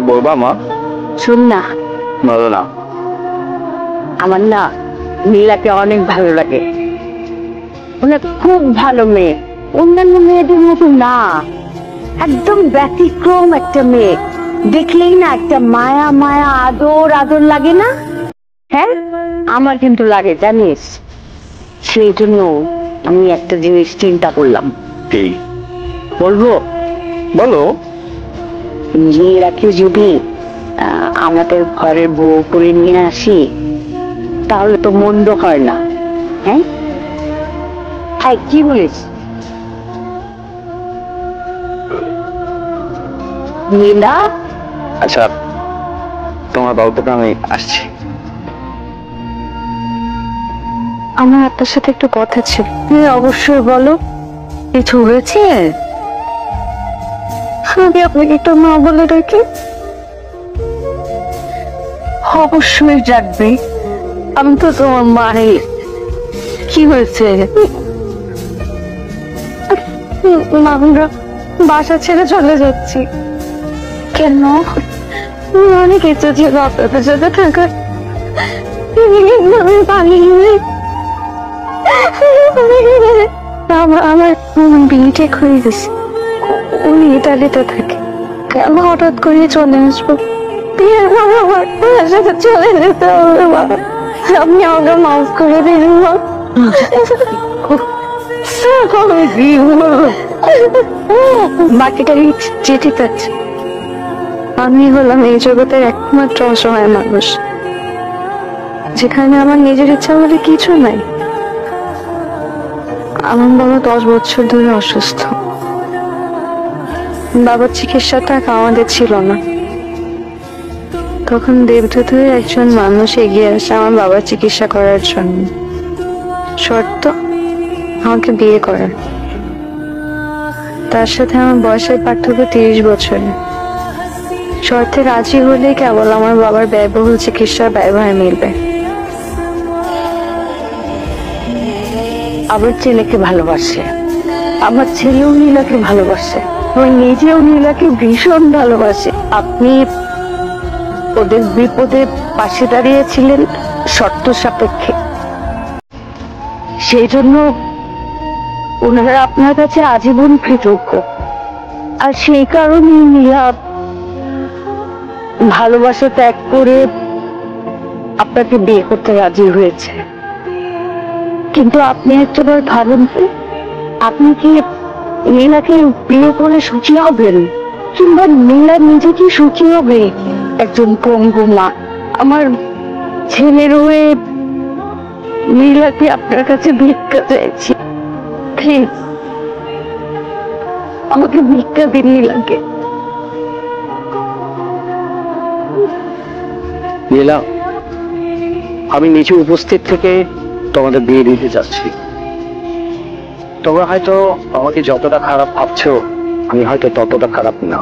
বলবা মা? শুন না, বলো না। আমার না নীলাকে অনেক ভালো লাগে। ওনার খুব ভালো মেয়ে, অন্যান্য মেয়েদের মতো না, একদম ব্যতিক্রম একটা মেয়ে। দেখলেই না একটা মায়া মায়া আদর আদর লাগে না? হ্যাঁ, আমার কিন্তু লাগে জানিস। সেই জন্য আমি একটা জিনিস চিন্তা করলাম। কি? বলবো? বলো। নীলাকে যদি আমাদের ঘরে বউ করে নিয়ে আসি তাহলে তো মন্দ হয় না। হ্যাঁ, হ্যাঁ, কি বলিস? নীলা, আচ্ছা, তোমার বাবুকে আমি আসছি। আমার আপনার সাথে একটু কথা ছিল। অবশ্যই বলো, কিছু হয়েছে? আমি আপনাকে একটু মা বলে রাখি। অবশ্যই ডাকবে, আমি তো তোমার মাই। কি হয়েছে? আমরা বাসা ছেড়ে চলে যাচ্ছি। কেন? অনেক ইচ্ছে ছিল আপনাদের সাথে থাকার, আমি পালিয়ে। আমার বিয়ে ঠিক হয়ে গেছে, উনি ইতালিতে থাকে। কেন হঠাৎ করে চলে আসবো? বিয়ের পর আমার সাথে চলে যেতে হবে বাবা। আপনি আমাকে মাফ করে দিন। বাকিটা চিঠি পাচ্ছে। আমি হলাম এই জগতের একমাত্র অসহায় মানুষ, যেখানে আমার নিজের ইচ্ছা বলে কিছু নাই। আমার বাবা 10 বছর ধরে অসুস্থ। বাবার চিকিৎসা টাকা আমাদের ছিল না। তখন দেবদূত হয়ে একজন মানুষ এগিয়ে আসে আমার বাবার চিকিৎসা করার জন্য। শর্ত, আমাকে বিয়ে করার। তার সাথে আমার বয়সের পার্থক্য 30 বছরের। শর্তে রাজি হলে কেবল আমার বাবার ব্যয়বহুল চিকিৎসার ব্যয়ভার মিলবে। আমার ছেলেকে ভালোবাসে, আমার ছেলেও নীলাকে ভালোবাসে, আমি নিজেও নীলাকে ভীষণ ভালোবাসে। আপনি ওদের বিপদে পাশে দাঁড়িয়েছিলেন শর্ত সাপেক্ষে, সেই জন্য ওনারা আপনার কাছে আজীবন কৃতজ্ঞ। আর সেই কারণেই নীলা ভালোবাসা ত্যাগ করে আপনাকে বিয়ে করতে রাজি হয়েছে। কিন্তু আপনি একটাবার ভাবেন, আপনি কি নীলাকে বিয়ে করে সুখী হবেন? কিংবা নীলা নিজে কি সুখী হবে? একজন পঙ্গু মা, আমার ছেলের হয়ে নীলাকে আপনার কাছে ভিক্ষা চাইছি। প্লিজ আমাকে ভিক্ষা দিন নীলাকে। নীলা, আমি নিচে উপস্থিত থেকে তোমাদের বিয়ে দিতে যাচ্ছি। তোমরা হয়তো আমাকে যতটা খারাপ ভাবছো, আমি হয়তো ততটা খারাপ না।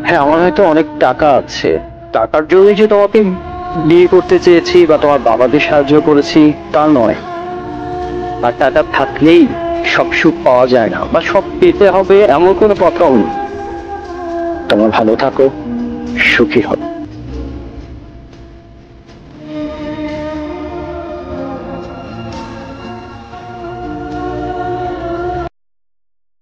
হ্যাঁ, আমার হয়তো অনেক টাকা আছে, টাকার জন্য যে তোমাকে বিয়ে করতে চেয়েছি বা তোমার বাবাদের সাহায্য করেছি তা নয়। আর টাকা থাকলেই সব সুখ পাওয়া যায় না বা সব পেতে হবে এমন কোনো কথাও নেই। তোমরা ভালো থাকো, সুখী হবে।